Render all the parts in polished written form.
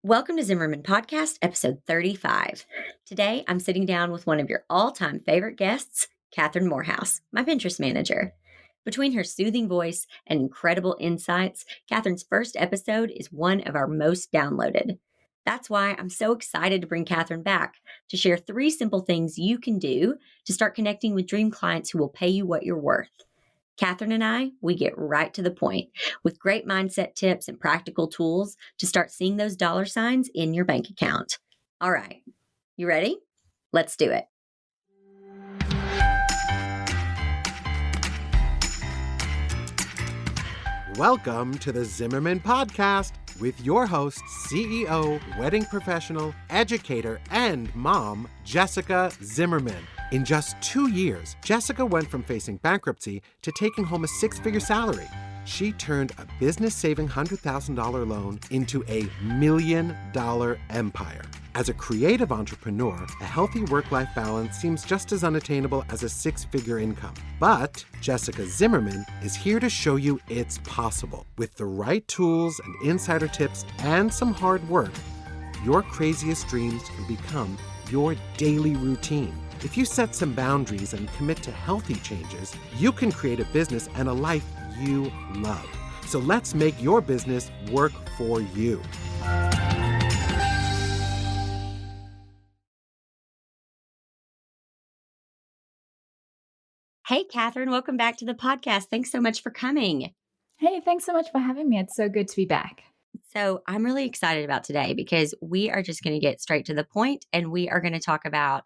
Welcome to Zimmerman Podcast, episode 35. Today, I'm sitting down with one of your all-time favorite guests, Kathryn Morehouse, my Pinterest manager. Between her soothing voice and incredible insights, Kathryn's first episode is one of our most downloaded. That's why I'm so excited to bring Kathryn back to share 3 simple things you can do to start connecting with dream clients who will pay you what you're worth. Kathryn and I, we get right to the point with great mindset tips and practical tools to start seeing those dollar signs in your bank account. All right, you ready? Let's do it. Welcome to the Zimmerman Podcast with your host, CEO, wedding professional, educator, and mom, Jessica Zimmerman. In just 2 years, Jessica went from facing bankruptcy to taking home a 6-figure salary. She turned a business-saving $100,000 loan into a $1 million empire. As a creative entrepreneur, a healthy work-life balance seems just as unattainable as a 6-figure income. But Jessica Zimmerman is here to show you it's possible. With the right tools and insider tips and some hard work, your craziest dreams can become your daily routine. If you set some boundaries and commit to healthy changes, you can create a business and a life you love. So let's make your business work for you. Hey, Kathryn, welcome back to the podcast. Thanks so much for coming. Hey, thanks so much for having me. It's so good to be back. So I'm really excited about today because we are just going to get straight to the point and we are going to talk about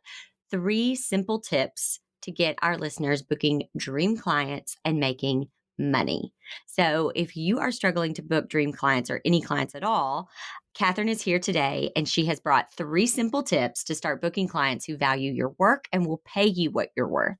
3 simple tips to get our listeners booking dream clients and making money. So if you are struggling to book dream clients or any clients at all, Kathryn is here today and she has brought 3 simple tips to start booking clients who value your work and will pay you what you're worth.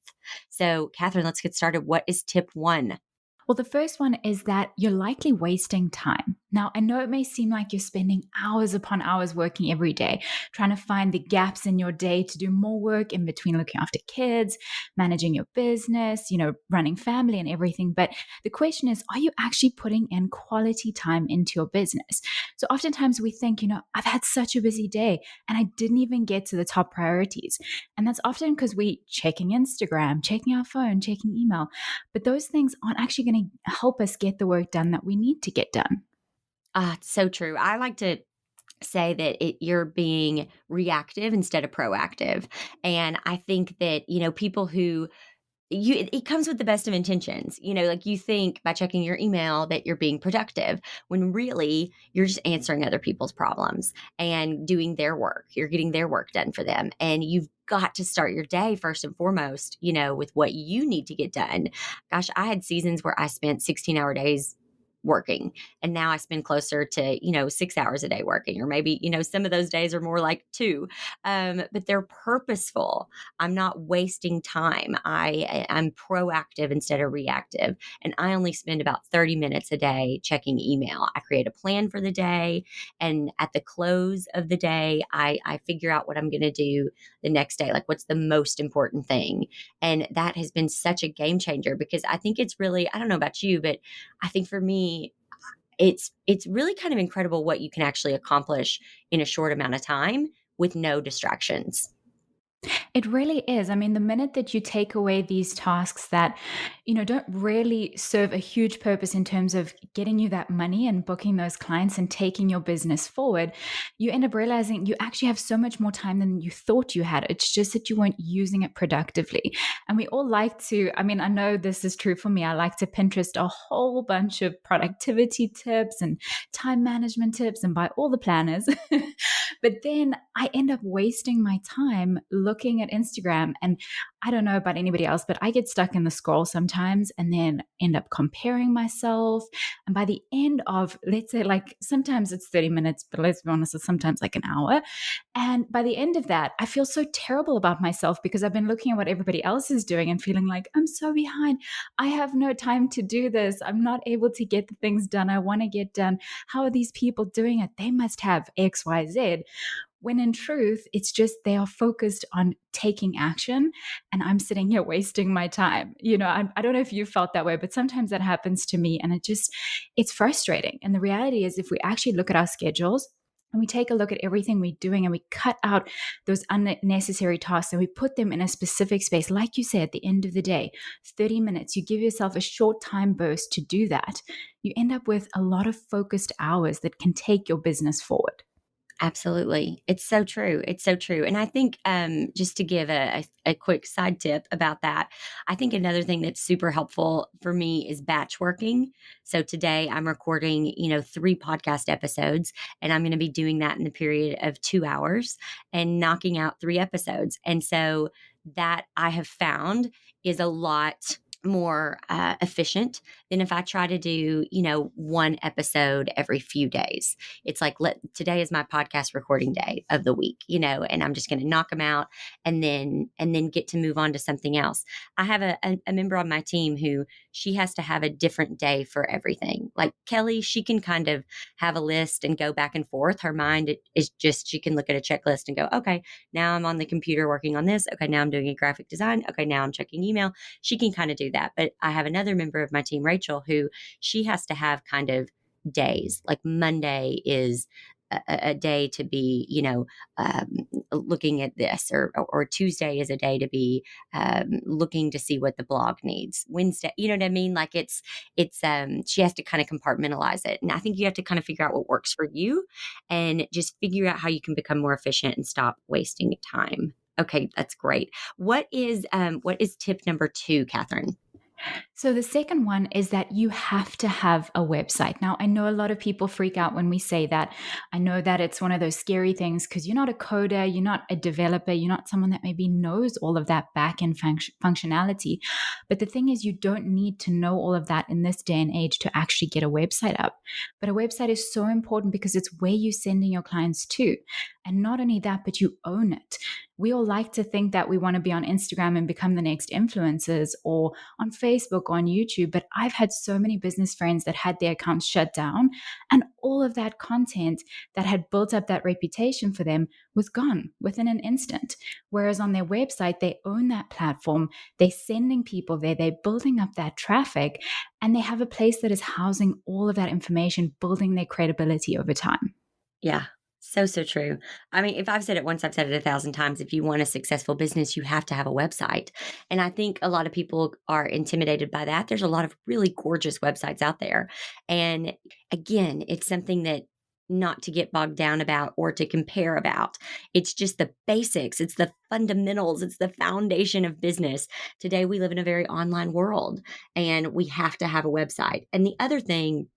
So Kathryn, let's get started. What is tip 1? Well, the first one is that you're likely wasting time. Now, I know it may seem like you're spending hours upon hours working every day, trying to find the gaps in your day to do more work in between looking after kids, managing your business, running family and everything. But the question is, are you actually putting in quality time into your business? So oftentimes we think, I've had such a busy day and I didn't even get to the top priorities. And that's often because we checking Instagram, checking our phone, checking email. But those things aren't actually going to help us get the work done that we need to get done. It's so true. I like to say that you're being reactive instead of proactive. And I think that, people who it comes with the best of intentions. Like you think by checking your email that you're being productive when really you're just answering other people's problems and doing their work. You're getting their work done for them. And you've got to start your day first and foremost, with what you need to get done. Gosh, I had seasons where I spent 16-hour days working. And now I spend closer to, 6 hours a day working, or maybe, some of those days are more like 2. But they're purposeful. I'm not wasting time. I'm proactive instead of reactive. And I only spend about 30 minutes a day checking email. I create a plan for the day. And at the close of the day, I figure out what I'm going to do the next day. Like what's the most important thing. And that has been such a game changer because I think it's really, I don't know about you, but I think for me, it's really kind of incredible what you can actually accomplish in a short amount of time with no distractions. It really is. I mean, the minute that you take away these tasks that, don't really serve a huge purpose in terms of getting you that money and booking those clients and taking your business forward, you end up realizing you actually have so much more time than you thought you had. It's just that you weren't using it productively. And we all like to, I know this is true for me. I like to Pinterest a whole bunch of productivity tips and time management tips and buy all the planners. But then I end up wasting my time looking at Instagram. And I don't know about anybody else, but I get stuck in the scroll sometimes and then end up comparing myself. And by the end of, let's say, like sometimes it's 30 minutes, but let's be honest, it's sometimes like an hour. And by the end of that, I feel so terrible about myself because I've been looking at what everybody else is doing and feeling like I'm so behind. I have no time to do this. I'm not able to get the things done I want to get done. How are these people doing it? They must have X, Y, Z. When in truth, it's just they are focused on taking action and I'm sitting here wasting my time. I don't know if you felt that way, but sometimes that happens to me and it's frustrating. And the reality is if we actually look at our schedules, And we take a look at everything we're doing and we cut out those unnecessary tasks and we put them in a specific space. Like you say, at the end of the day, 30 minutes, you give yourself a short time burst to do that. You end up with a lot of focused hours that can take your business forward. Absolutely. It's so true. It's so true. And I think just to give a quick side tip about that, I think another thing that's super helpful for me is batch working. So today I'm recording, 3 podcast episodes, and I'm going to be doing that in the period of 2 hours and knocking out 3 episodes. And so that I have found is a lot more efficient than if I try to do, 1 episode every few days. It's like, today is my podcast recording day of the week, and I'm just going to knock them out and then get to move on to something else. I have a member on my team who she has to have a different day for everything. Like Kelly, she can kind of have a list and go back and forth. Her mind is just, she can look at a checklist and go, okay, now I'm on the computer working on this. Okay, now I'm doing a graphic design. Okay, now I'm checking email. She can kind of do that. But I have another member of my team, Rachel, who she has to have kind of days. Like Monday is a day to be, looking at this, or Tuesday is a day to be looking to see what the blog needs. Wednesday, you know what I mean? Like she has to kind of compartmentalize it. And I think you have to kind of figure out what works for you and just figure out how you can become more efficient and stop wasting time. Okay, that's great. What is tip number 2, Kathryn? So the second one is that you have to have a website. Now, I know a lot of people freak out when we say that. I know that it's one of those scary things because you're not a coder, you're not a developer, you're not someone that maybe knows all of that back-end functionality. But the thing is, you don't need to know all of that in this day and age to actually get a website up. But a website is so important because it's where you're sending your clients to. And not only that, but you own it. We all like to think that we want to be on Instagram and become the next influencers, or on Facebook or on YouTube. But I've had so many business friends that had their accounts shut down, and all of that content that had built up that reputation for them was gone within an instant. Whereas on their website, they own that platform. They're sending people there. They're building up that traffic, and they have a place that is housing all of that information, building their credibility over time. Yeah. So, so true. I mean, if I've said it once, I've said it 1,000 times. If you want a successful business, you have to have a website. And I think a lot of people are intimidated by that. There's a lot of really gorgeous websites out there. And again, it's something that not to get bogged down about or to compare about. It's just the basics. It's the fundamentals. It's the foundation of business. Today, we live in a very online world and we have to have a website. And the other thing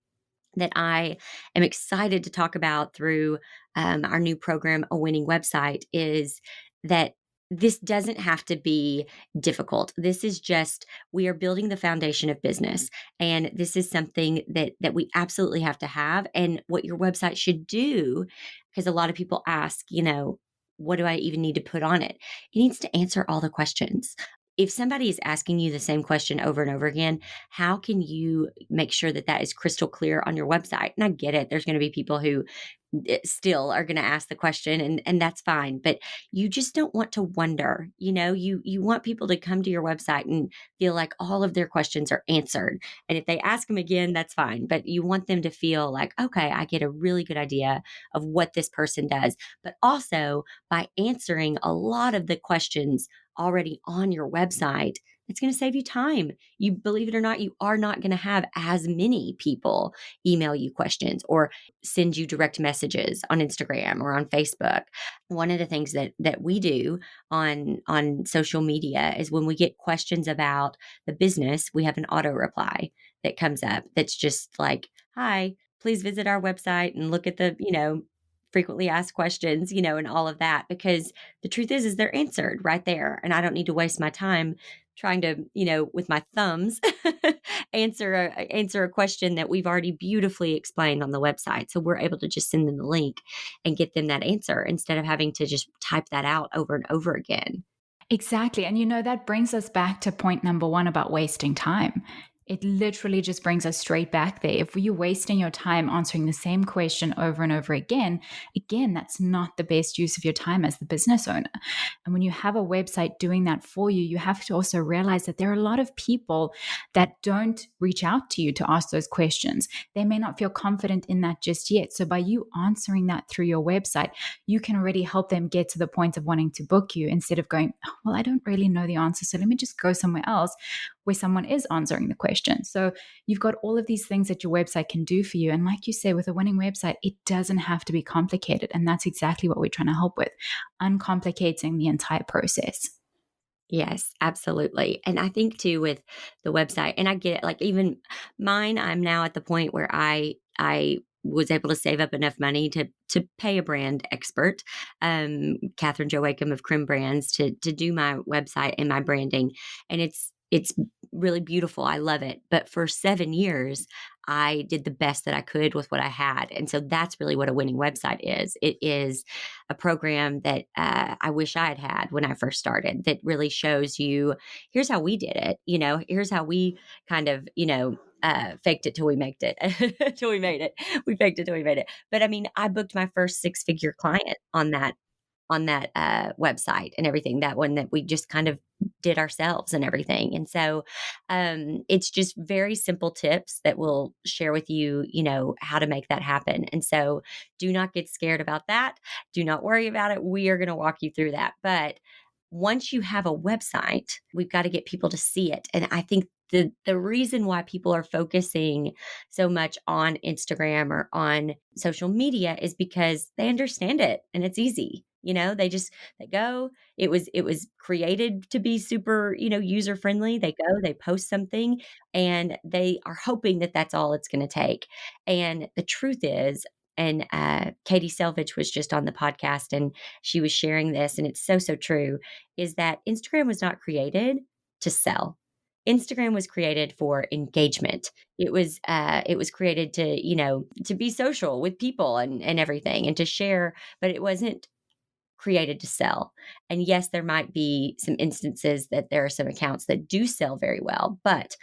that I am excited to talk about through our new program, A Winning Website, is that this doesn't have to be difficult. This is just, we are building the foundation of business. And this is something that we absolutely have to have. And what your website should do, because a lot of people ask, what do I even need to put on it? It needs to answer all the questions. If somebody is asking you the same question over and over again, how can you make sure that that is crystal clear on your website? And I get it. There's going to be people who still are going to ask the question, and that's fine. But you just don't want to wonder, you want people to come to your website and feel like all of their questions are answered. And if they ask them again, that's fine. But you want them to feel like, okay, I get a really good idea of what this person does. But also by answering a lot of the questions already on your website, it's going to save you time. You believe it or not, you are not going to have as many people email you questions or send you direct messages on Instagram or on Facebook. One of the things that we do on social media is when we get questions about the business, we have an auto reply that comes up that's just like, hi, please visit our website and look at the, frequently asked questions, and all of that, because the truth is they're answered right there. And I don't need to waste my time trying to, with my thumbs answer a question that we've already beautifully explained on the website. So we're able to just send them the link and get them that answer instead of having to just type that out over and over again. Exactly. And that brings us back to point number 1 about wasting time. It literally just brings us straight back there. If you're wasting your time answering the same question over and over again, that's not the best use of your time as the business owner. And when you have a website doing that for you, you have to also realize that there are a lot of people that don't reach out to you to ask those questions. They may not feel confident in that just yet. So by you answering that through your website, you can already help them get to the point of wanting to book you instead of going, oh, well, I don't really know the answer, so let me just go somewhere else where someone is answering the question. So you've got all of these things that your website can do for you. And like you say, with a winning website, it doesn't have to be complicated. And that's exactly what we're trying to help with, uncomplicating the entire process. Yes, absolutely. And I think too with the website, and I get it, like even mine, I'm now at the point where I was able to save up enough money to pay a brand expert, Kathryn Jo Wakeham of Crim Brands, to do my website and my branding. And it's really beautiful. I love it. But for 7 years, I did the best that I could with what I had. And so that's really what a winning website is. It is a program that I wish I had had when I first started, that really shows you, here's how we did it. Here's how we kind of, faked it till we made it, till we made it. We faked it till we made it. But I mean, I booked my first six-figure client on that website and everything. That one that we just kind of did ourselves and everything. And so it's just very simple tips that we'll share with you, how to make that happen. And so do not get scared about that. Do not worry about it. We are going to walk you through that. But once you have a website, we've got to get people to see it. And I think the reason why people are focusing so much on Instagram or on social media is because they understand it and it's easy. They go. It was created to be super, user friendly. They go, they post something, and they are hoping that that's all it's going to take. And the truth is, and Katie Selvage was just on the podcast, and she was sharing this, and it's so so true, is that Instagram was not created to sell. Instagram was created for engagement. It was created to be social with people and everything, and to share, but it wasn't created to sell. And yes, there might be some instances that there are some accounts that do sell very well, but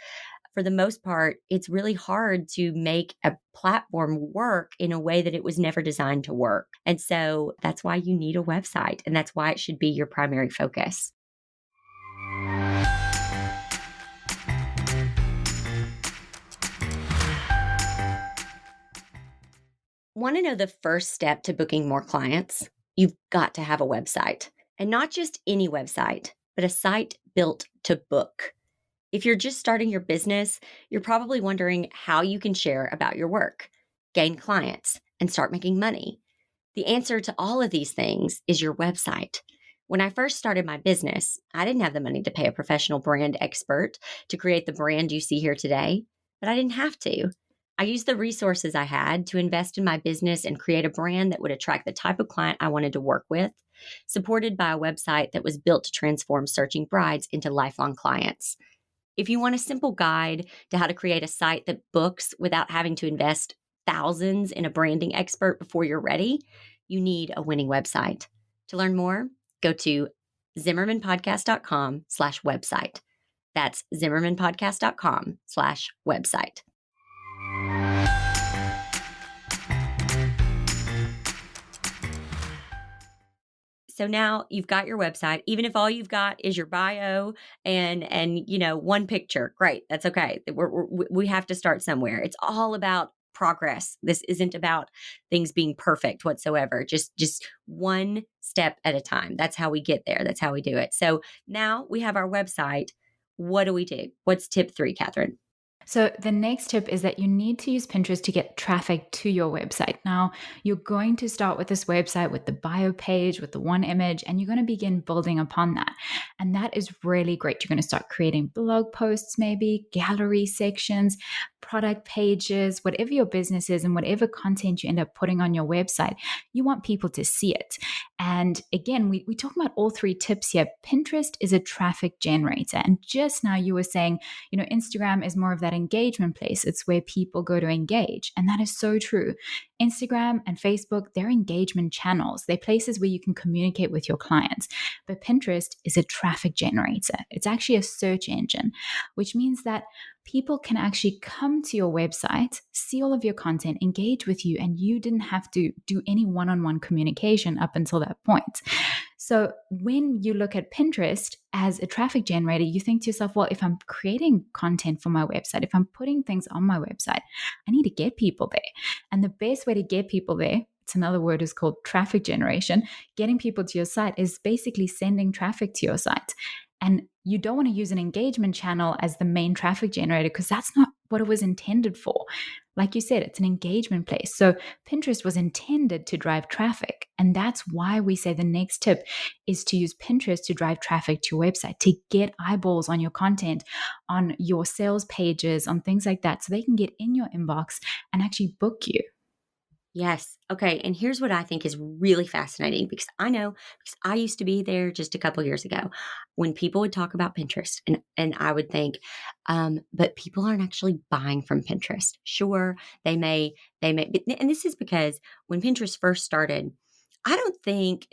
for the most part, it's really hard to make a platform work in a way that it was never designed to work. And so that's why you need a website, and that's why it should be your primary focus. Want to know the first step to booking more clients? You've got to have a website, and not just any website, but a site built to book. If you're just starting your business, you're probably wondering how you can share about your work, gain clients, and start making money. The answer to all of these things is your website. When I first started my business, I didn't have the money to pay a professional brand expert to create the brand you see here today, but I didn't have to. I used the resources I had to invest in my business and create a brand that would attract the type of client I wanted to work with, supported by a website that was built to transform searching brides into lifelong clients. If you want a simple guide to how to create a site that books without having to invest thousands in a branding expert before you're ready, you need a winning website. To learn more, go to zimmermanpodcast.com/website. That's zimmermanpodcast.com/website. So now you've got your website. Even if all you've got is your bio and one picture, great. That's okay. We have to start somewhere. It's all about progress. This isn't about things being perfect whatsoever. Just one step at a time. That's how we get there. That's how we do it. So now we have our website. What do we do? What's tip 3, Kathryn? So the next tip is that you need to use Pinterest to get traffic to your website. Now, you're going to start with this website with the bio page, with the one image, and you're going to begin building upon that. And that is really great. You're going to start creating blog posts, maybe gallery sections, product pages, whatever your business is and whatever content you end up putting on your website, you want people to see it. And again, we talk about all 3 tips here. Pinterest is a traffic generator. And just now you were saying, Instagram is more of that engagement place. It's where people go to engage. And that is so true. Instagram and Facebook, they're engagement channels. They're places where you can communicate with your clients. But Pinterest is a traffic generator. It's actually a search engine, which means that people can actually come to your website, see all of your content, engage with you, and you didn't have to do any one-on-one communication up until that point. So when you look at Pinterest as a traffic generator, you think to yourself, well, if I'm creating content for my website, if I'm putting things on my website, I need to get people there. And the best way to get people there, it's another word is called traffic generation. Getting people to your site is basically sending traffic to your site. And you don't want to use an engagement channel as the main traffic generator because that's not what it was intended for. Like you said, it's an engagement place. So Pinterest was intended to drive traffic. And that's why we say the next tip is to use Pinterest to drive traffic to your website, to get eyeballs on your content, on your sales pages, on things like that, so they can get in your inbox and actually book you. Yes. Okay. And here's what I think is really fascinating because I know because I used to be there just a couple years ago when people would talk about Pinterest and I would think, but people aren't actually buying from Pinterest. Sure, and this is because when Pinterest first started, I don't think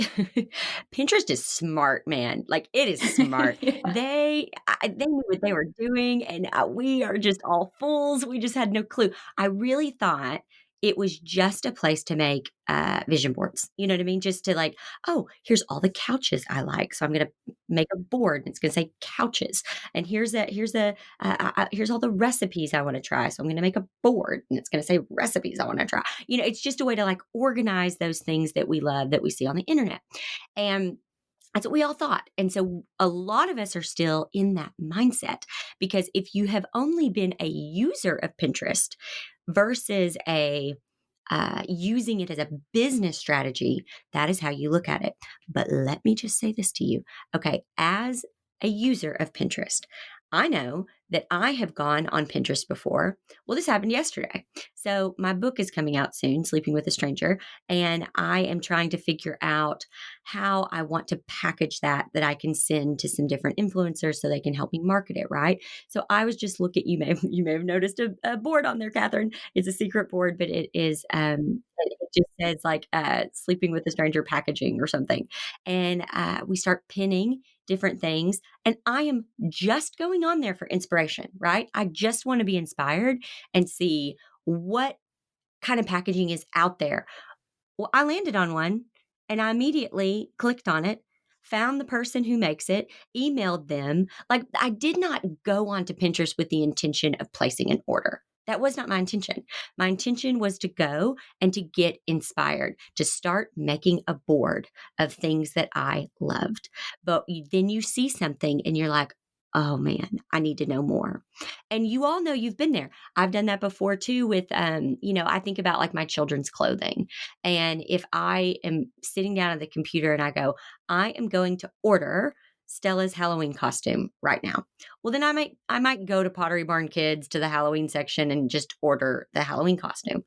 Pinterest is smart, man. Like it is smart. Yeah. They knew what they were doing, and we are just all fools. We just had no clue. I really thought it was just a place to make vision boards. You know what I mean? Just to like, oh, here's all the couches I like, so I'm going to make a board, and it's going to say couches. And here's all the recipes I want to try, so I'm going to make a board, and it's going to say recipes I want to try. It's just a way to like organize those things that we love that we see on the internet, and that's what we all thought. And so a lot of us are still in that mindset because if you have only been a user of Pinterest versus a using it as a business strategy, that is how you look at it. But let me just say this to you. Okay, as a user of Pinterest, I know that I have gone on Pinterest before. Well, this happened yesterday. So, my book is coming out soon, Sleeping with a Stranger, and I am trying to figure out how I want to package that I can send to some different influencers so they can help me market it, right? So, I was just looking, you may have noticed a board on there, Kathryn. It's a secret board, but it just says like Sleeping with a Stranger packaging or something. And we start pinning different things. And I am just going on there for inspiration, right? I just want to be inspired and see what kind of packaging is out there. Well, I landed on one and I immediately clicked on it, found the person who makes it, emailed them. Like I did not go onto Pinterest with the intention of placing an order. That was not my intention. My intention was to go and to get inspired, to start making a board of things that I loved. But then you see something and you're like, oh man, I need to know more. And you all know you've been there. I've done that before too with, I think about like my children's clothing. And if I am sitting down at the computer and I go, I am going to order Stella's Halloween costume right now. Well, then I might go to Pottery Barn Kids to the Halloween section and just order the Halloween costume.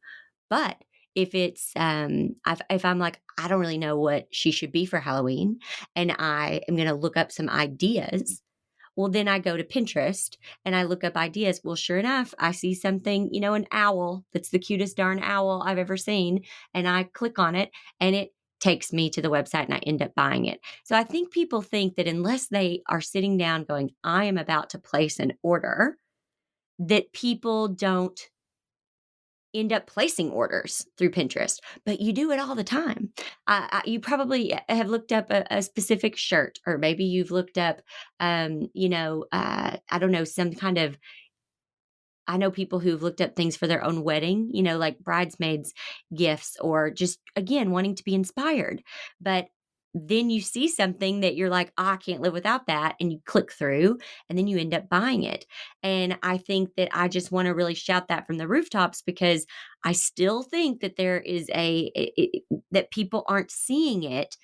But if it's if I'm like I don't really know what she should be for Halloween, and I am going to look up some ideas. Well, then I go to Pinterest and I look up ideas. Well, sure enough, I see something, an owl that's the cutest darn owl I've ever seen. And I click on it and it takes me to the website and I end up buying it. So I think people think that unless they are sitting down going, I am about to place an order, that people don't end up placing orders through Pinterest, but you do it all the time. You probably have looked up a specific shirt, or maybe you've looked up, I don't know, some kind of. I know people who've looked up things for their own wedding, like bridesmaids gifts, or just again wanting to be inspired. But then you see something that you're like, I can't live without that. And you click through and then you end up buying it. And I think that I just want to really shout that from the rooftops because I still think that there is that people aren't seeing it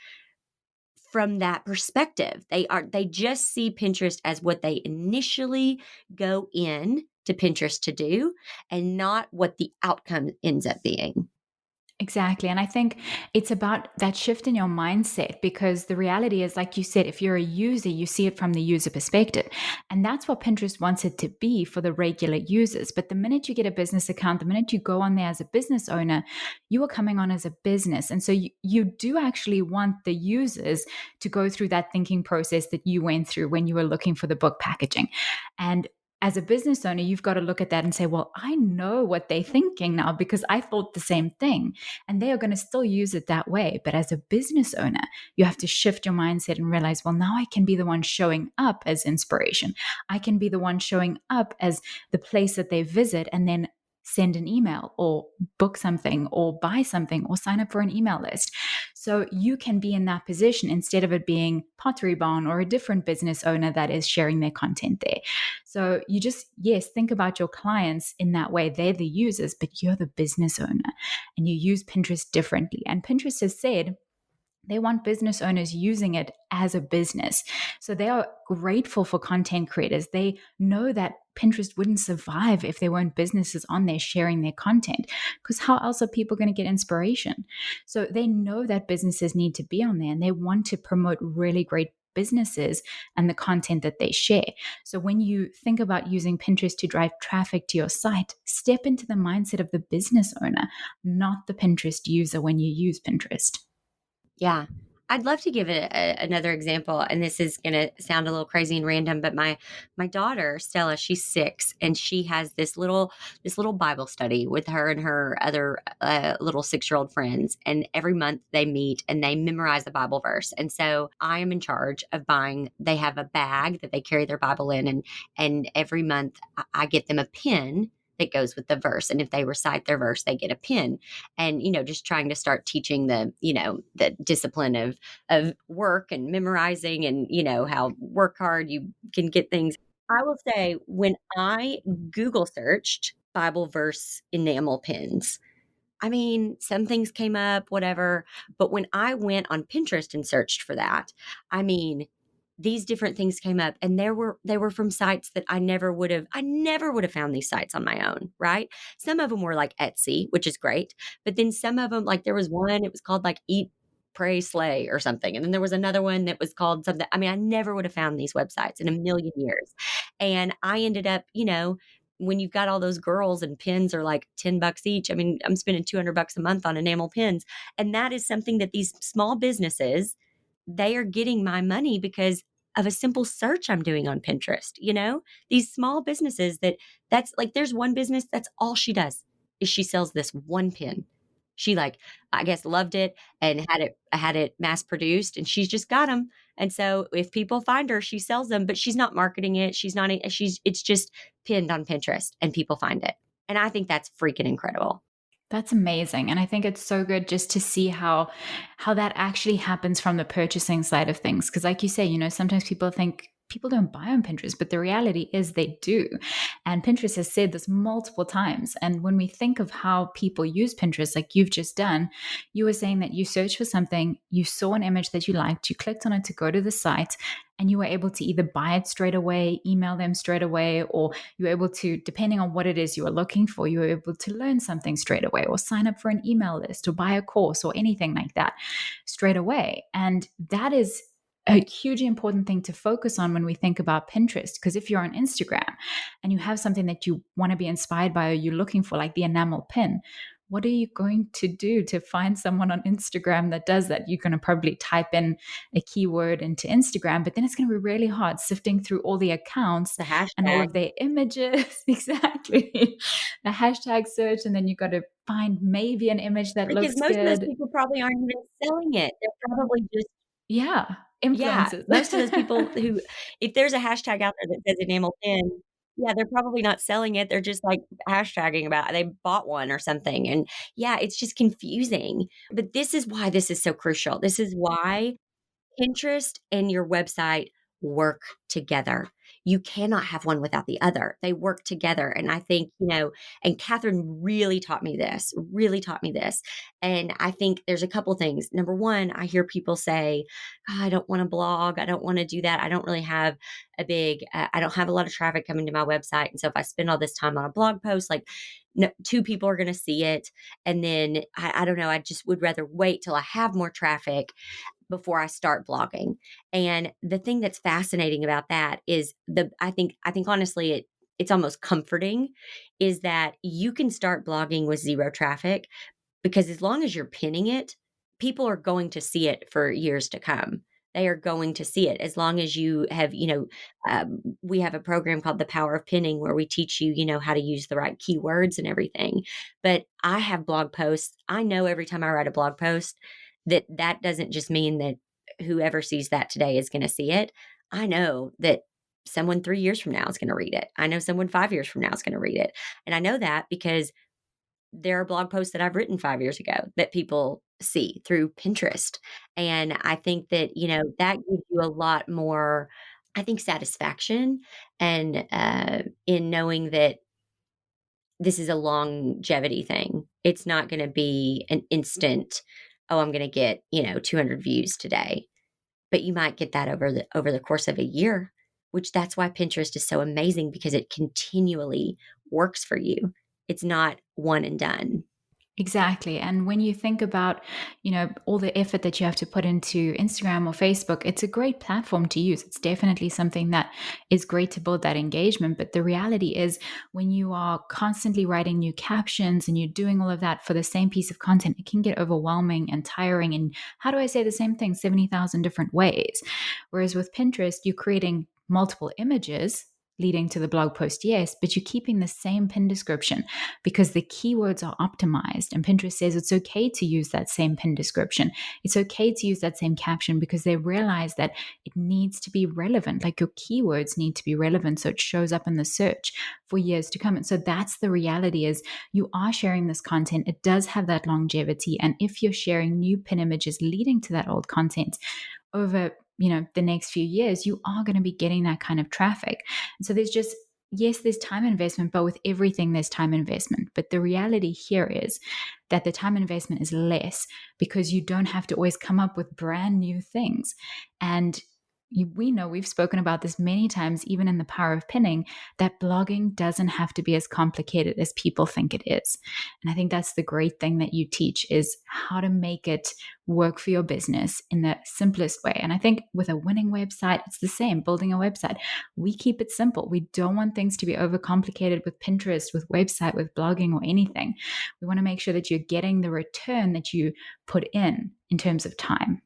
from that perspective. They just see Pinterest as what they initially go in to Pinterest to do and not what the outcome ends up being. Exactly. And I think it's about that shift in your mindset, because the reality is, like you said, if you're a user, you see it from the user perspective. And that's what Pinterest wants it to be for the regular users. But the minute you get a business account, the minute you go on there as a business owner, you are coming on as a business. And so you do actually want the users to go through that thinking process that you went through when you were looking for the book packaging. And as a business owner, you've got to look at that and say, well, I know what they're thinking now because I thought the same thing, and they are going to still use it that way. But as a business owner, you have to shift your mindset and realize, well, now I can be the one showing up as inspiration. I can be the one showing up as the place that they visit, and then send an email or book something or buy something or sign up for an email list. So you can be in that position instead of it being Pottery Barn or a different business owner that is sharing their content there. So you just, yes, think about your clients in that way. They're the users, but you're the business owner, and you use Pinterest differently. And Pinterest has said they want business owners using it as a business. So they are grateful for content creators. They know that Pinterest wouldn't survive if there weren't businesses on there sharing their content, because how else are people going to get inspiration? So they know that businesses need to be on there, and they want to promote really great businesses and the content that they share. So when you think about using Pinterest to drive traffic to your site, step into the mindset of the business owner, not the Pinterest user when you use Pinterest. Yeah. I'd love to give it another example, and this is going to sound a little crazy and random, but my daughter Stella, she's 6, and she has this little Bible study with her and her other little 6-year-old friends, and every month they meet and they memorize the Bible verse. And so I am in charge of buying. They have a bag that they carry their Bible in, and every month I get them a pin that goes with the verse, and if they recite their verse, they get a pin. And just trying to start teaching the discipline of work and memorizing, and how work hard you can get things. I will say, when I Google searched Bible verse enamel pins, I mean, some things came up, whatever, but when I went on Pinterest and searched for that, I mean, these different things came up, and they were from sites that I never would have found these sites on my own, right? Some of them were like Etsy, which is great, but then some of them, like there was one, it was called like Eat, Pray, Slay or something, and then there was another one that was called something. I mean, I never would have found these websites in a million years, and I ended up, when you've got all those girls and pins are like $10 each. I mean, I'm spending $200 a month on enamel pins. And that is something that these small businesses, they are getting my money because of a simple search I'm doing on Pinterest. These small businesses, that's like, there's one business that's all she does is she sells this one pin. She, like, I guess, loved it and had it mass produced, and she's just got them. And so if people find her, she sells them, but she's not marketing it. It's just pinned on Pinterest and people find it. And I think that's freaking incredible. That's amazing. And I think it's so good just to see how that actually happens from the purchasing side of things. Because like you say, sometimes people think people don't buy on Pinterest, but the reality is they do. And Pinterest has said this multiple times. And when we think of how people use Pinterest, like you've just done, you were saying that you searched for something, you saw an image that you liked, you clicked on it to go to the site, and you were able to either buy it straight away, email them straight away, or you were able to, depending on what it is you were looking for, you were able to learn something straight away, or sign up for an email list, or buy a course, or anything like that straight away. And that is a hugely important thing to focus on when we think about Pinterest. Because if you're on Instagram and you have something that you want to be inspired by, or you're looking for, like the enamel pin, what are you going to do to find someone on Instagram that does that? You're going to probably type in a keyword into Instagram, but then it's going to be really hard sifting through all the accounts The and all hashtag, of their images. Exactly. The hashtag search, and then you got to find maybe an image that because looks most of those good. people probably aren't even selling it. They're probably just, Yeah. yeah, Influences. most of those people who, if there's a hashtag out there that says enamel pin, yeah, they're probably not selling it. They're just like hashtagging about it. They bought one or something. And yeah, it's just confusing. But this is why this is so crucial. This is why Pinterest and your website work together. You cannot have one without the other. They work together. And I think, and Kathryn really taught me this. And I think there's a couple things. Number one, I hear people say, "Oh, I don't want to blog. I don't want to do that. I don't really have I don't have a lot of traffic coming to my website. And so if I spend all this time on a blog post, like no, two people are going to see it. And then I don't know, I just would rather wait till I have more traffic before I start blogging." And the thing that's fascinating about that is I think honestly it's almost comforting is that you can start blogging with zero traffic because as long as you're pinning it, people are going to see it for years to come. They are going to see it as long as you have, we have a program called The Power of Pinning where we teach you, how to use the right keywords and everything. But I have blog posts. I know every time I write a blog post that doesn't just mean that whoever sees that today is going to see it. I know that someone 3 years from now is going to read it. I know someone 5 years from now is going to read it. And I know that because there are blog posts that I've written 5 years ago that people see through Pinterest. And I think that, that gives you a lot more, I think, satisfaction and in knowing that this is a longevity thing. It's not going to be an instant, oh, I'm going to get, 200 views today. But you might get that over the course of a year, which that's why Pinterest is so amazing because it continually works for you. It's not one and done. Exactly. And when you think about, all the effort that you have to put into Instagram or Facebook, it's a great platform to use. It's definitely something that is great to build that engagement. But the reality is when you are constantly writing new captions and you're doing all of that for the same piece of content, it can get overwhelming and tiring. And how do I say the same thing 70,000 different ways? Whereas with Pinterest, you're creating multiple images leading to the blog post, yes, but you're keeping the same pin description because the keywords are optimized. And Pinterest says it's okay to use that same pin description. It's okay to use that same caption because they realize that it needs to be relevant. Like your keywords need to be relevant so it shows up in the search for years to come. And so that's the reality is you are sharing this content. It does have that longevity. And if you're sharing new pin images leading to that old content over the next few years, you are going to be getting that kind of traffic. And so there's time investment, but with everything there's time investment. But the reality here is that the time investment is less because you don't have to always come up with brand new things. And we know we've spoken about this many times, even in The Power of Pinning, that blogging doesn't have to be as complicated as people think it is. And I think that's the great thing that you teach is how to make it work for your business in the simplest way. And I think with a winning website, it's the same, building a website. We keep it simple. We don't want things to be overcomplicated with Pinterest, with website, with blogging or anything. We want to make sure that you're getting the return that you put in terms of time.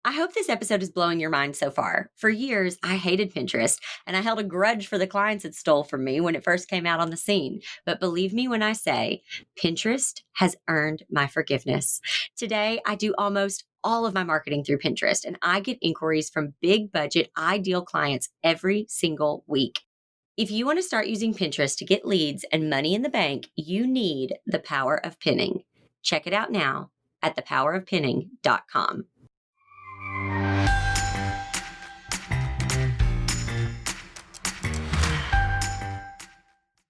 I hope this episode is blowing your mind so far. For years, I hated Pinterest and I held a grudge for the clients it stole from me when it first came out on the scene. But believe me when I say, Pinterest has earned my forgiveness. Today, I do almost all of my marketing through Pinterest and I get inquiries from big budget, ideal clients every single week. If you want to start using Pinterest to get leads and money in the bank, you need the power of pinning. Check it out now at thepowerofpinning.com.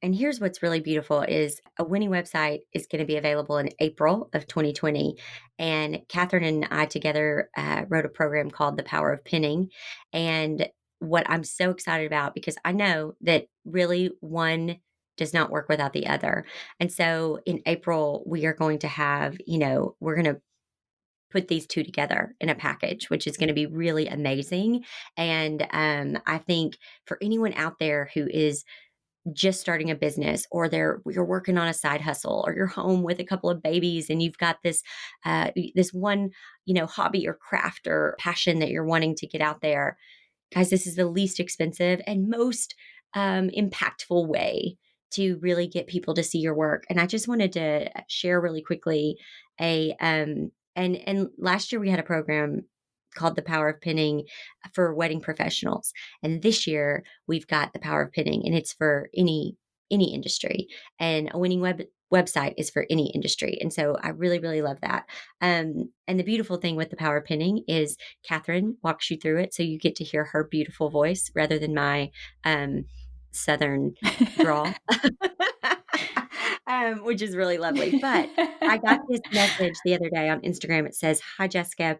And here's what's really beautiful is a winning website is going to be available in April of 2020. And Kathryn and I together wrote a program called The Power of Pinning. And what I'm so excited about, because I know that really one does not work without the other. And so in April, we are going to have, we're going to put these two together in a package, which is going to be really amazing. And I think for anyone out there who is just starting a business or you're working on a side hustle or you're home with a couple of babies and you've got this one hobby or craft or passion that you're wanting to get out there, guys, this is the least expensive and most impactful way to really get people to see your work. And I just wanted to share really quickly and last year we had a program called The Power of Pinning for wedding professionals. And this year we've got The Power of Pinning and it's for any any industry, and a winning website is for any industry. And so I really, really love that. And the beautiful thing with the power of pinning is Kathryn walks you through it. So you get to hear her beautiful voice rather than my Southern drawl, which is really lovely. But I got this message the other day on Instagram. It says, "Hi, Jessica.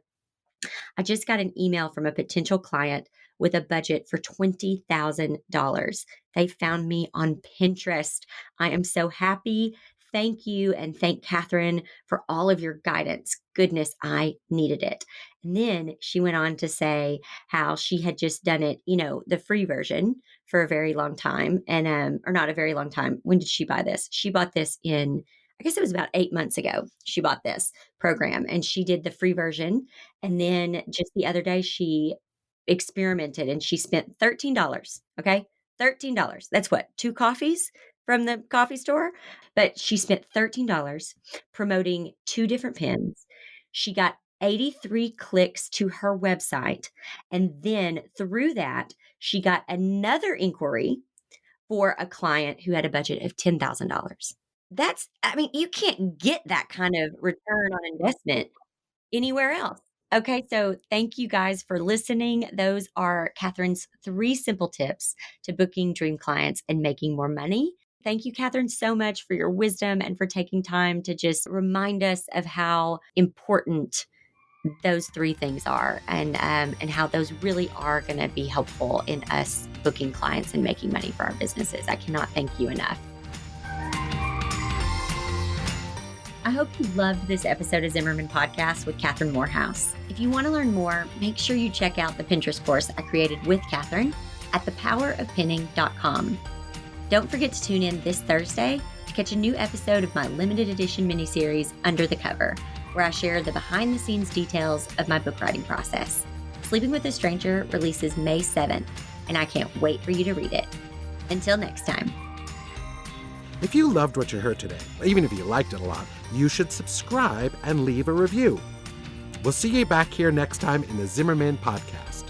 I just got an email from a potential client with a budget for $20,000. They found me on Pinterest. I am so happy. Thank you. And thank Kathryn for all of your guidance. Goodness, I needed it." And then she went on to say how she had just done it, the free version for a very long time. And, or not a very long time. When did she buy this? She bought this I guess it was about 8 months ago. She bought this program and she did the free version. And then just the other day, she experimented and she spent $13. Okay. $13. That's what, two coffees from the coffee store? But she spent $13 promoting two different pins. She got 83 clicks to her website. And then through that, she got another inquiry for a client who had a budget of $10,000. You can't get that kind of return on investment anywhere else. Okay, so thank you guys for listening. Those are Kathryn's 3 simple tips to booking dream clients and making more money. Thank you, Kathryn, so much for your wisdom and for taking time to just remind us of how important those 3 things are, and how those really are going to be helpful in us booking clients and making money for our businesses. I cannot thank you enough. I hope you loved this episode of Zimmerman Podcast with Kathryn Morehouse. If you want to learn more, make sure you check out the Pinterest course I created with Kathryn at thepowerofpinning.com. Don't forget to tune in this Thursday to catch a new episode of my limited edition miniseries, Under the Cover, where I share the behind-the-scenes details of my book writing process. Sleeping with a Stranger releases May 7th, and I can't wait for you to read it. Until next time. If you loved what you heard today, even if you liked it a lot, you should subscribe and leave a review. We'll see you back here next time in the Zimmerman Podcast.